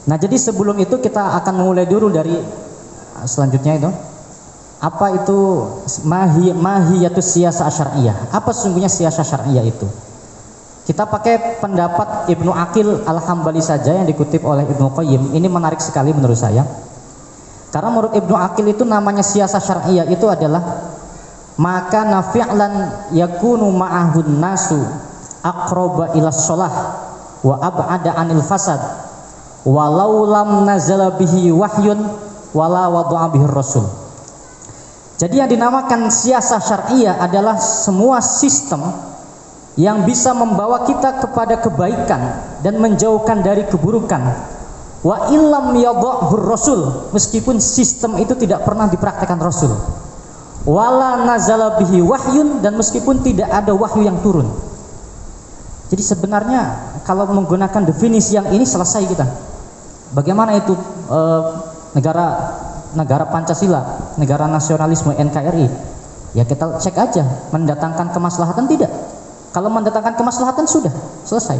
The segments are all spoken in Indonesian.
Nah, jadi sebelum itu kita akan mulai dulu dari selanjutnya itu. Apa itu mahiyatus siyasah syar'iyyah? Apa sesungguhnya siyasah syar'iyyah itu? Kita pakai pendapat Ibnu Aqil Al-Hambali saja yang dikutip oleh Ibnu Qayyim. Ini menarik sekali menurut saya. Karena menurut Ibnu Aqil itu namanya siyasah syar'iyyah itu adalah maka nafi'lan yakunu ma'ahun nasu aqraba ila sholah wa ab'ada anil fasad walau lam nazala bihi wahyun wala wadu'a bihi rasul. Jadi yang dinamakan siyasah syar'iyyah adalah semua sistem yang bisa membawa kita kepada kebaikan dan menjauhkan dari keburukan. Wa illam yadhhur rasul, meskipun sistem itu tidak pernah dipraktekkan rasul. Wala nazala bihi wahyun, dan meskipun tidak ada wahyu yang turun. Jadi sebenarnya kalau menggunakan definisi yang ini selesai kita. Bagaimana itu negara Pancasila, negara nasionalisme NKRI? Ya kita cek aja, mendatangkan kemaslahatan tidak? Kalau mendatangkan kemaslahatan sudah selesai.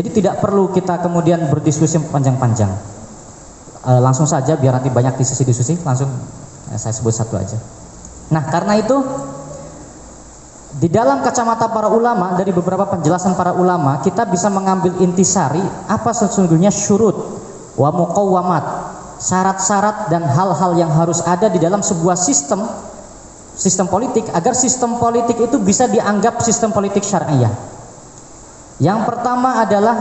Jadi tidak perlu kita kemudian berdiskusi panjang-panjang. Langsung saja biar nanti banyak diskusi, langsung saya sebut satu aja. Nah, karena itu di dalam kacamata para ulama, dari beberapa penjelasan para ulama, kita bisa mengambil intisari apa sesungguhnya syurut wa muqawwamat, syarat-syarat dan hal-hal yang harus ada di dalam sebuah sistem politik agar sistem politik itu bisa dianggap sistem politik syar'iyyah. Yang pertama adalah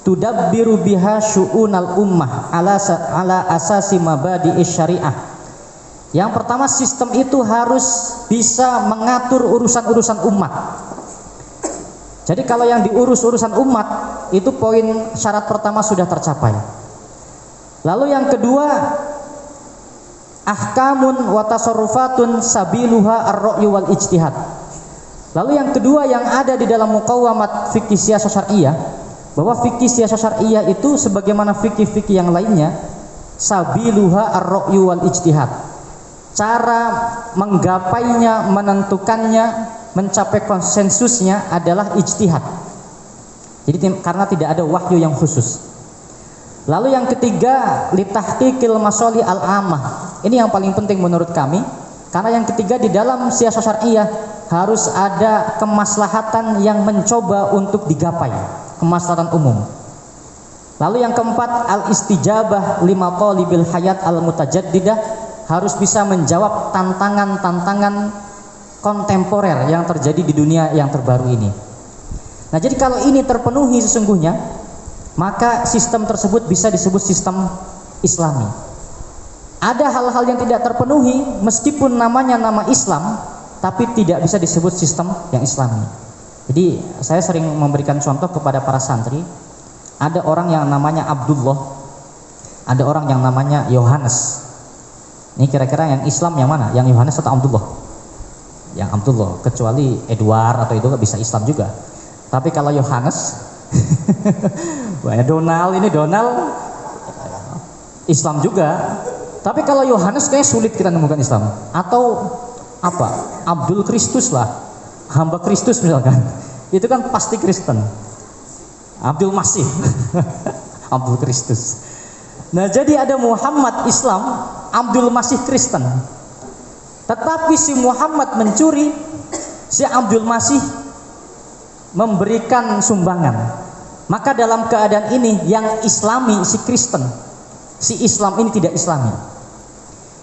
tudabbiru biha syu'unal ummah ala asasi mabadi'i syariah. Yang pertama, sistem itu harus bisa mengatur urusan-urusan umat. Jadi kalau yang diurus urusan umat, itu poin syarat pertama sudah tercapai. Lalu yang kedua, ahkamun wa tasarrufatun sabiluha ar-ra'yu wal ijtihad. Lalu yang kedua yang ada di dalam muqawwamat fikih siyasah syar'iyyah, bahwa fikih siyasah syar'iyyah itu sebagaimana fikih-fikih yang lainnya, sabiluha ar-ra'yu wal ijtihad. Cara menggapainya, menentukannya, mencapai konsensusnya adalah ijtihad. Jadi karena tidak ada wahyu yang khusus. Lalu yang ketiga, litahqiqil masali al-ammah. Ini yang paling penting menurut kami, karena yang ketiga di dalam siyasah syar'iyyah harus ada kemaslahatan yang mencoba untuk digapai, kemaslahatan umum. Lalu yang keempat, al-istijabah lima talibil hayat al-mutajaddidah, harus bisa menjawab tantangan-tantangan kontemporer yang terjadi di dunia yang terbaru ini. Nah, jadi kalau ini terpenuhi sesungguhnya, maka sistem tersebut bisa disebut sistem Islami. Ada hal-hal yang tidak terpenuhi meskipun namanya nama Islam, tapi tidak bisa disebut sistem yang Islami. Jadi saya sering memberikan contoh kepada para santri, ada orang yang namanya Abdullah, ada orang yang namanya Yohanes. Ini kira-kira yang Islam yang mana? Yang Yohanes atau Abdullah? Yang Abdullah, kecuali Edward atau itu bisa Islam juga. Tapi kalau Yohanes Donald Islam juga. Tapi kalau Yohanes kayak sulit kita nemukan Islam. Atau apa? Abdul Kristus lah, hamba Kristus misalkan. Itu kan pasti Kristen. Abdul Masih Abdul Kristus. Nah, jadi ada Muhammad Islam, Abdul Masih Kristen. Tetapi si Muhammad mencuri, si Abdul Masih memberikan sumbangan. Maka dalam keadaan ini yang Islami si Kristen, si Islam ini tidak Islami.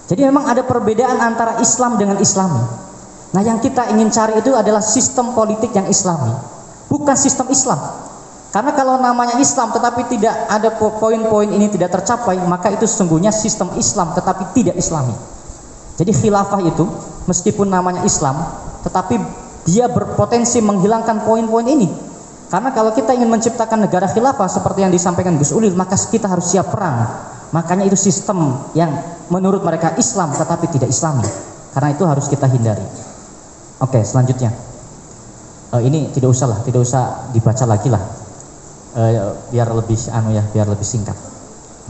Jadi memang ada perbedaan antara Islam dengan Islami. Nah, yang kita ingin cari itu adalah sistem politik yang Islami, bukan sistem Islam. Karena kalau namanya Islam tetapi tidak ada poin-poin ini tidak tercapai, maka itu sesungguhnya sistem Islam tetapi tidak Islami. Jadi khilafah itu meskipun namanya Islam, tetapi dia berpotensi menghilangkan poin-poin ini. Karena kalau kita ingin menciptakan negara khilafah seperti yang disampaikan Gus Ulil, maka kita harus siap perang. Makanya itu sistem yang menurut mereka Islam tetapi tidak Islami. Karena itu harus kita hindari. Oke, selanjutnya. Ini tidak usah dibaca lagi lah. Biar lebih singkat.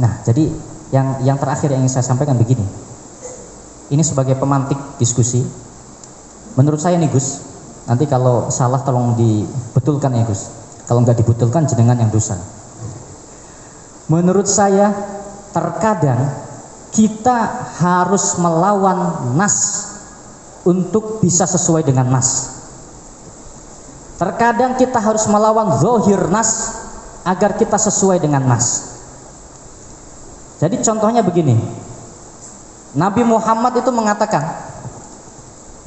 Nah, jadi yang terakhir yang ingin saya sampaikan begini. Ini sebagai pemantik diskusi. Menurut saya nih Gus, nanti kalau salah tolong dibetulkan ya Gus. Kalau nggak dibetulkan jenengan yang dosa. menurut saya terkadang kita harus melawan nas untuk bisa sesuai dengan nas. Terkadang kita harus melawan zahir nas agar kita sesuai dengan nas. Jadi contohnya begini, Nabi Muhammad itu mengatakan,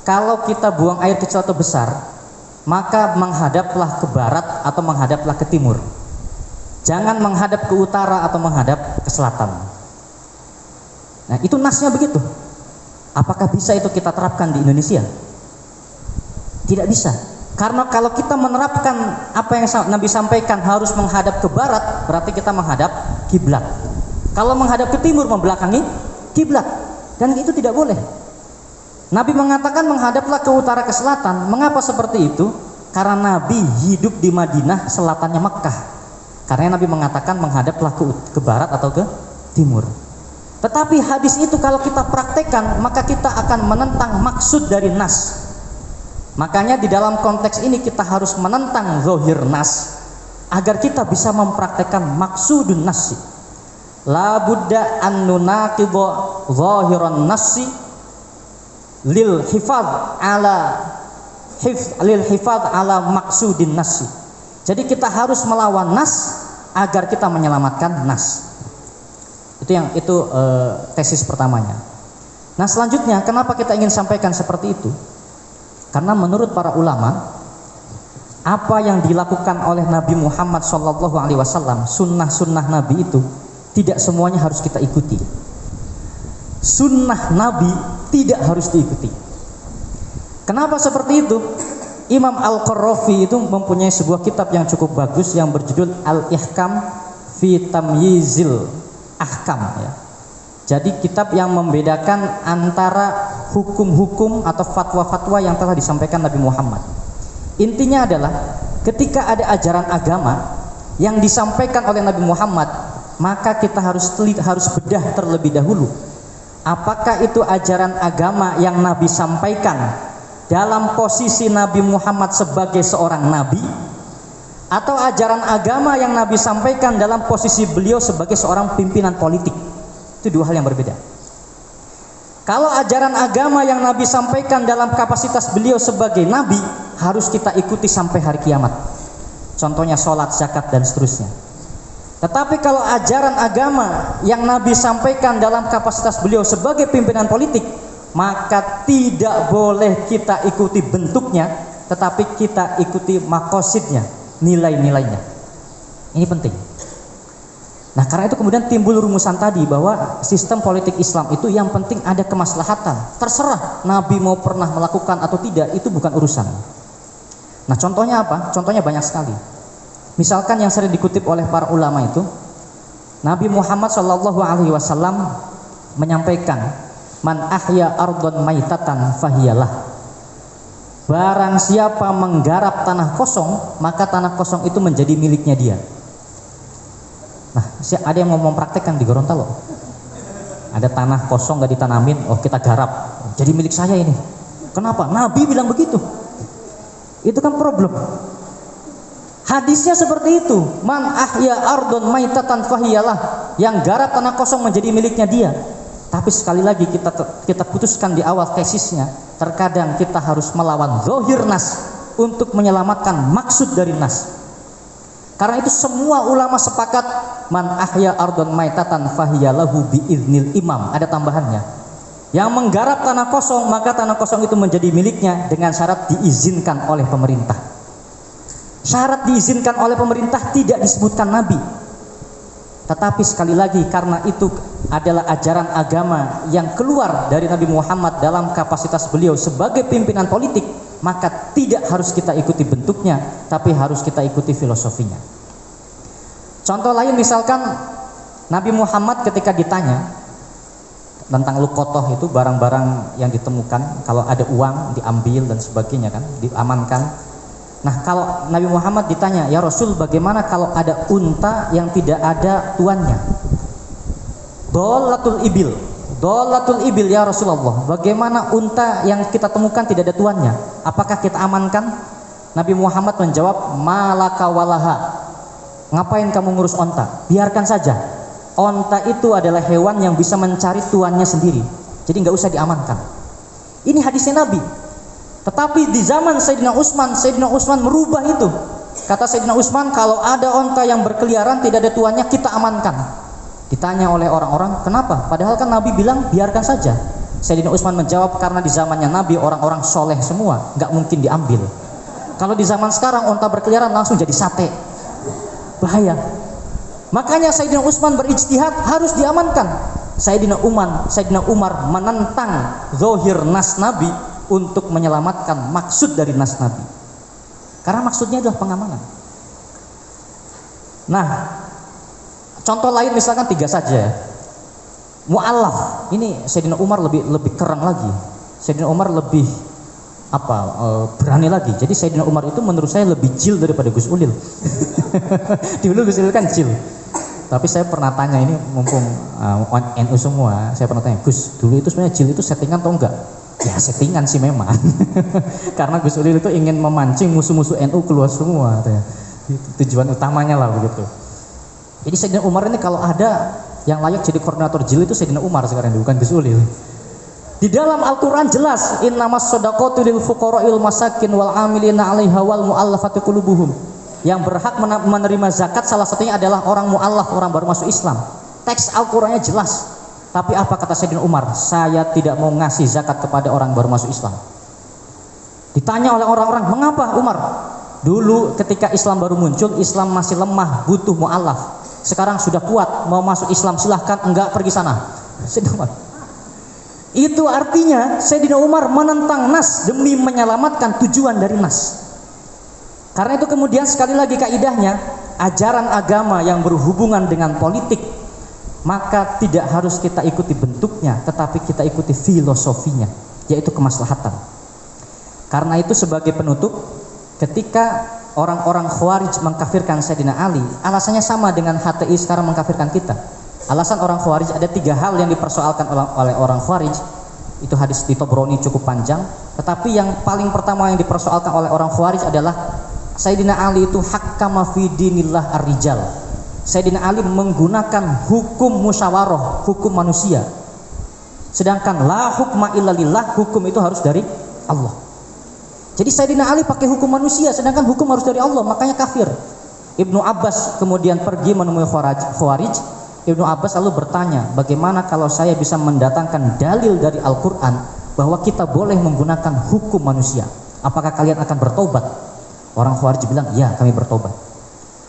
kalau kita buang air kecil atau besar, maka menghadaplah ke barat atau menghadaplah ke timur. Jangan menghadap ke utara atau menghadap ke selatan. Nah, itu nasnya begitu. Apakah bisa itu kita terapkan di Indonesia? Tidak bisa. Karena kalau kita menerapkan apa yang Nabi sampaikan harus menghadap ke barat, berarti kita menghadap kiblat. Kalau menghadap ke timur membelakangi kiblat, dan itu tidak boleh. Nabi mengatakan menghadaplah ke utara ke selatan. Mengapa seperti itu? Karena Nabi hidup di Madinah, selatannya Mekkah. Karena Nabi mengatakan menghadaplah ke barat atau ke timur. Tetapi hadis itu kalau kita praktekkan, maka kita akan menentang maksud dari nas. Makanya di dalam konteks ini kita harus menentang zahir nas agar kita bisa mempraktekkan maksudun nasi. La budda an nunaqidha zahiran nasi lil hifadz ala maksudin nasi. Jadi kita harus melawan nas agar kita menyelamatkan nas. Itu tesis pertamanya. Nah, selanjutnya kenapa kita ingin sampaikan seperti itu? Karena menurut para ulama, apa yang dilakukan oleh Nabi Muhammad SAW, sunnah-sunnah Nabi itu tidak semuanya harus kita ikuti. Sunnah Nabi tidak harus diikuti. Kenapa seperti itu? Imam Al-Qarrafi itu mempunyai sebuah kitab yang cukup bagus yang berjudul Al-Ihkam fi Tamyizil Ahkam, ya. Jadi kitab yang membedakan antara hukum-hukum atau fatwa-fatwa yang telah disampaikan Nabi Muhammad. Intinya adalah ketika ada ajaran agama yang disampaikan oleh Nabi Muhammad, maka kita harus bedah terlebih dahulu. Apakah itu ajaran agama yang Nabi sampaikan dalam posisi Nabi Muhammad sebagai seorang nabi, atau ajaran agama yang Nabi sampaikan dalam posisi beliau sebagai seorang pimpinan politik? Itu dua hal yang berbeda. Kalau ajaran agama yang Nabi sampaikan dalam kapasitas beliau sebagai nabi, harus kita ikuti sampai hari kiamat. Contohnya sholat, zakat, dan seterusnya. Tetapi kalau ajaran agama yang Nabi sampaikan dalam kapasitas beliau sebagai pimpinan politik, maka tidak boleh kita ikuti bentuknya, tetapi kita ikuti makosidnya, nilai-nilainya. Ini penting. Nah, karena itu kemudian timbul rumusan tadi bahwa sistem politik Islam itu yang penting ada kemaslahatan. Terserah Nabi mau pernah melakukan atau tidak, itu bukan urusan. Nah, contohnya apa? Contohnya banyak sekali. Misalkan yang sering dikutip oleh para ulama itu, Nabi Muhammad SAW menyampaikan, man ahya ardon maitatan fahiyalah. Barang siapa menggarap tanah kosong, maka tanah kosong itu menjadi miliknya dia. Nah, ada yang mau mempraktekkan di Gorontalo. Ada tanah kosong gak ditanamin, oh kita garap, jadi milik saya ini. Kenapa? Nabi bilang begitu. Itu kan problem. Hadisnya seperti itu, man ahya ardon maitatan fahiyalah. Yang garap tanah kosong menjadi miliknya dia. Tapi sekali lagi kita putuskan di awal tesisnya, terkadang kita harus melawan zahir nas untuk menyelamatkan maksud dari nas. Karena itu semua ulama sepakat, man ahya ardon maitatan fahiyalahu biiznil imam. Ada tambahannya. Yang menggarap tanah kosong, maka tanah kosong itu menjadi miliknya dengan syarat diizinkan oleh pemerintah. Syarat diizinkan oleh pemerintah tidak disebutkan Nabi. Tetapi sekali lagi, karena itu adalah ajaran agama yang keluar dari Nabi Muhammad dalam kapasitas beliau sebagai pimpinan politik, maka tidak harus kita ikuti bentuknya, tapi harus kita ikuti filosofinya. Contoh lain, misalkan Nabi Muhammad ketika ditanya tentang luqotoh, itu barang-barang yang ditemukan, kalau ada uang diambil dan sebagainya kan, diamankan. Nah, kalau Nabi Muhammad ditanya, ya Rasul, bagaimana kalau ada unta yang tidak ada tuannya? Dolatul ibil ya Rasulullah, bagaimana unta yang kita temukan tidak ada tuannya? Apakah kita amankan? Nabi Muhammad menjawab, malaka walaha, ngapain kamu ngurus onta? Biarkan saja. Onta itu adalah hewan yang bisa mencari tuannya sendiri. Jadi nggak usah diamankan. Ini hadisnya Nabi. Tetapi di zaman Sayyidina Utsman merubah itu. Kata Sayyidina Utsman, kalau ada onta yang berkeliaran tidak ada tuannya, kita amankan. Ditanya oleh orang-orang, kenapa? Padahal kan Nabi bilang biarkan saja. Sayyidina Utsman menjawab, karena di zamannya Nabi orang-orang soleh semua, nggak mungkin diambil. Kalau di zaman sekarang onta berkeliaran langsung jadi sate, bahaya. Makanya Sayyidina Utsman berijtihad harus diamankan. Sayyidina Umar menentang zahir nas Nabi untuk menyelamatkan maksud dari nas Nabi. Karena maksudnya adalah pengamanan. Nah, contoh lain misalkan 3 saja. Mu'allaf, ini Sayyidina Umar lebih keren lagi. Sayyidina Umar lebih berani lagi. Jadi Sayyidina Umar itu menurut saya lebih jil daripada Gus Ulil. Dulu Gus Ulil kan jil. Tapi saya pernah tanya, ini mumpung NU semua, saya pernah tanya, Gus, dulu itu sebenarnya jil itu settingan atau enggak? Ya settingan sih memang. Karena Gus Ulil itu ingin memancing musuh-musuh NU keluar semua. Tujuan utamanya lah begitu. Jadi Sayyidina Umar ini kalau ada yang layak jadi koordinator jil itu Sayyidina Umar sekarang, bukan Gus Ulil. Di dalam Al-Quran jelas, innamas shadaqatu lil fuqara'il masakin wal amilina 'alaiha wal mu'allafati qulubuhum. Yang berhak menerima zakat salah satunya adalah orang mu'allaf, orang baru masuk Islam. Teks Al-Qurannya jelas. Tapi apa kata Sayyidina Umar? Saya tidak mau ngasih zakat kepada orang baru masuk Islam. Ditanya oleh orang-orang, mengapa Umar? Dulu ketika Islam baru muncul, Islam masih lemah, butuh mu'allaf. Sekarang sudah kuat, mau masuk Islam silahkan, enggak pergi sana. Sayyidina Umar. Itu artinya Sayyidina Umar menentang nas demi menyelamatkan tujuan dari nas. Karena itu kemudian sekali lagi kaidahnya, ajaran agama yang berhubungan dengan politik, maka tidak harus kita ikuti bentuknya, tetapi kita ikuti filosofinya, yaitu kemaslahatan. Karena itu sebagai penutup, ketika orang-orang Khawarij mengkafirkan Sayyidina Ali, alasannya sama dengan HTI sekarang mengkafirkan kita. Alasan orang Khawarij, ada 3 hal yang dipersoalkan oleh orang Khawarij. Itu hadis di Tobroni cukup panjang. Tetapi yang paling pertama yang dipersoalkan oleh orang Khawarij adalah Sayyidina Ali itu hakama fi dinillah ar-rijal. Sayyidina Ali menggunakan hukum musyawarah, hukum manusia. Sedangkan la hukma illa lillah, hukum itu harus dari Allah. Jadi Sayyidina Ali pakai hukum manusia, sedangkan hukum harus dari Allah, makanya kafir. Ibnu Abbas kemudian pergi menemui Khawarij. Ibnu Abbas lalu bertanya, bagaimana kalau saya bisa mendatangkan dalil dari Al-Quran bahwa kita boleh menggunakan hukum manusia? Apakah kalian akan bertobat? Orang Khawarij bilang, ya kami bertobat.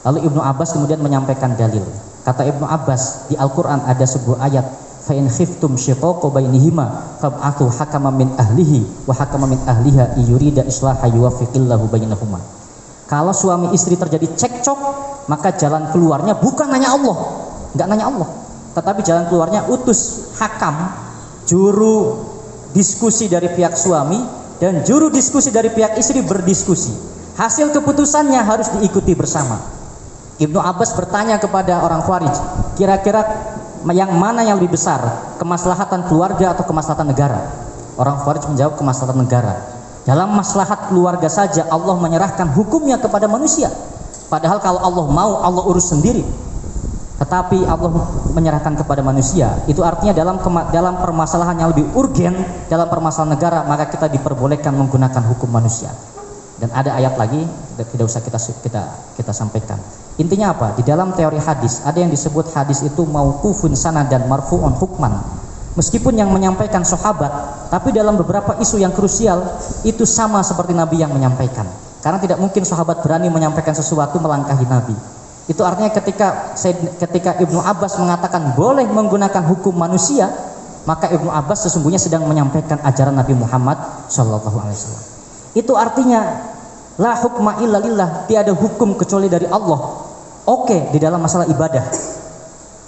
Lalu Ibnu Abbas kemudian menyampaikan dalil. Kata Ibnu Abbas, di Al-Quran ada sebuah ayat, fa in khiftum shiqaqa bainihima fab'athu hakaman min ahlihi wa hakaman min ahliha yurida islaha yuwaffiqillahu bainahuma. Kalau suami istri terjadi cekcok, maka jalan keluarnya bukan nanya Allah, enggak nanya Allah, tetapi jalan keluarnya utus hakam, juru diskusi dari pihak suami dan juru diskusi dari pihak istri berdiskusi. Hasil keputusannya harus diikuti bersama. Ibnu Abbas bertanya kepada orang Khawarij, kira-kira yang mana yang lebih besar, kemaslahatan keluarga atau kemaslahatan negara? Orang Khawarij menjawab kemaslahatan negara. Dalam maslahat keluarga saja Allah menyerahkan hukumnya kepada manusia. Padahal kalau Allah mau, Allah urus sendiri. Tetapi Allah menyerahkan kepada manusia. Itu artinya dalam permasalahan yang lebih urgen, dalam permasalahan negara, maka kita diperbolehkan menggunakan hukum manusia. Dan ada ayat lagi, tidak usah kita sampaikan. Intinya apa? Di dalam teori hadis ada yang disebut hadis itu mauqufun sanad dan marfu'un hukman. Meskipun yang menyampaikan sahabat, tapi dalam beberapa isu yang krusial itu sama seperti Nabi yang menyampaikan. Karena tidak mungkin sahabat berani menyampaikan sesuatu melangkahi Nabi. Itu artinya ketika Ibnu Abbas mengatakan boleh menggunakan hukum manusia, maka Ibnu Abbas sesungguhnya sedang menyampaikan ajaran Nabi Muhammad SAW. Itu artinya la hukma illa lillah, tiada hukum kecuali dari Allah. Oke, di dalam masalah ibadah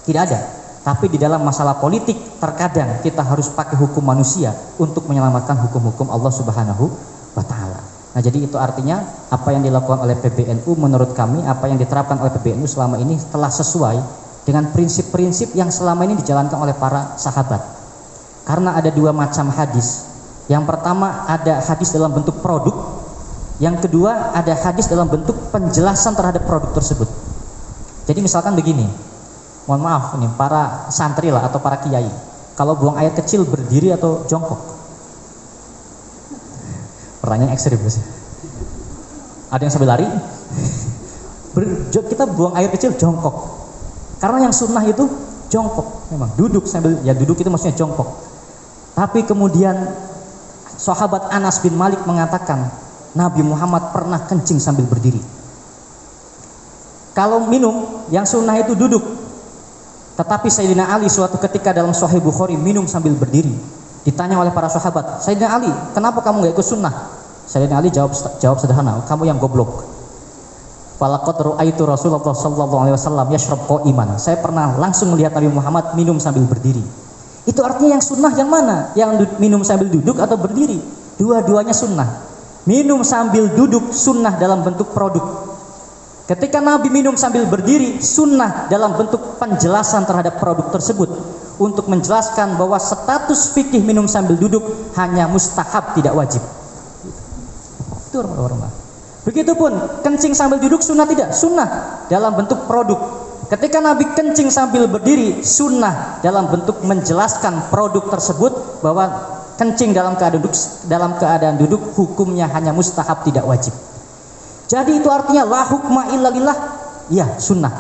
tidak ada, tapi di dalam masalah politik terkadang kita harus pakai hukum manusia untuk menyelamatkan hukum-hukum Allah Subhanahu wa taala. Nah, jadi itu artinya apa yang dilakukan oleh PBNU menurut kami, apa yang diterapkan oleh PBNU selama ini telah sesuai dengan prinsip-prinsip yang selama ini dijalankan oleh para sahabat. Karena ada 2 macam hadis. Yang pertama ada hadis dalam bentuk produk, yang kedua ada hadis dalam bentuk penjelasan terhadap produk tersebut. Jadi misalkan begini, mohon maaf ini para santri lah atau para kiai, kalau buang air kecil berdiri atau jongkok? Pertanyaan ekstrim sih. Ada yang sambil lari? Kita buang air kecil jongkok. Karena yang sunnah itu jongkok, memang duduk sambil, ya duduk itu maksudnya jongkok. Tapi kemudian sahabat Anas bin Malik mengatakan Nabi Muhammad pernah kencing sambil berdiri. Kalau minum, yang sunnah itu duduk. Tetapi Sayyidina Ali suatu ketika dalam Sahih Bukhari minum sambil berdiri. Ditanya oleh para sahabat, Sayyidina Ali, kenapa kamu gak ikut sunnah? Sayyidina Ali jawab sederhana, kamu yang goblok. Falaqad ra'aitu Rasulullah sallallahu alaihi wasallam yashrab qa'iman. Saya pernah langsung melihat Nabi Muhammad minum sambil berdiri. Itu artinya yang sunnah yang mana? Yang minum sambil duduk atau berdiri? Dua-duanya sunnah. Minum sambil duduk sunnah dalam bentuk produk. Ketika Nabi minum sambil berdiri, sunnah dalam bentuk penjelasan terhadap produk tersebut untuk menjelaskan bahwa status fikih minum sambil duduk hanya mustahab, tidak wajib. Itu orang-orang. Begitupun kencing sambil duduk sunnah tidak? Sunnah dalam bentuk produk. Ketika Nabi kencing sambil berdiri, sunnah dalam bentuk menjelaskan produk tersebut bahwa kencing dalam keadaan duduk hukumnya hanya mustahab, tidak wajib. Jadi itu artinya la hukma illa lillah, ya sunnah.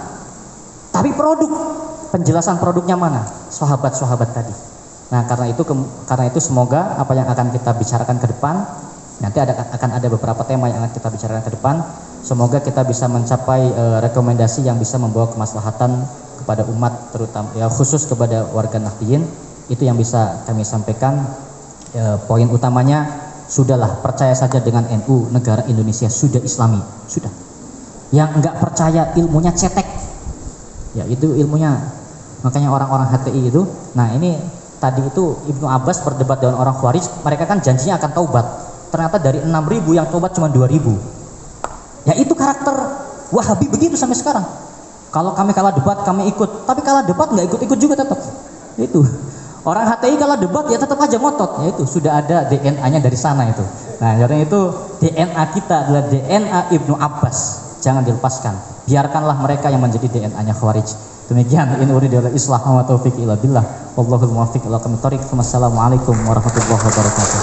Tapi produk, penjelasan produknya mana? Sahabat-sahabat tadi. Nah, karena itu semoga apa yang akan kita bicarakan ke depan, nanti akan ada beberapa tema yang akan kita bicarakan ke depan. Semoga kita bisa mencapai rekomendasi yang bisa membawa kemaslahatan kepada umat, terutama ya khusus kepada warga Nahdliyin. Itu yang bisa kami sampaikan. Poin utamanya, sudahlah, percaya saja dengan NU, negara Indonesia sudah Islami, sudah. Yang enggak percaya ilmunya cetek, ya itu ilmunya. Makanya orang-orang HTI itu, nah ini tadi itu Ibnu Abbas berdebat dengan orang Khawarij, mereka kan janjinya akan taubat. Ternyata dari 6.000 yang taubat cuma 2.000. Ya itu karakter Wahabi begitu sampai sekarang. Kalau kami kalah debat kami ikut, tapi kalah debat nggak ikut-ikut juga tetap. Itu. Orang HTI kalau debat ya tetap aja ngotot, ya itu sudah ada DNA-nya dari sana itu. Nah, jadi itu DNA kita adalah DNA Ibnu Abbas, jangan dilepaskan. Biarkanlah mereka yang menjadi DNA-nya Khawarij. Demikian, in uridu al-islah wa taufiq illa billah. Wallahul muwaffiq ila aqwamit thoriq. Wassalamualaikum warahmatullahi wabarakatuh.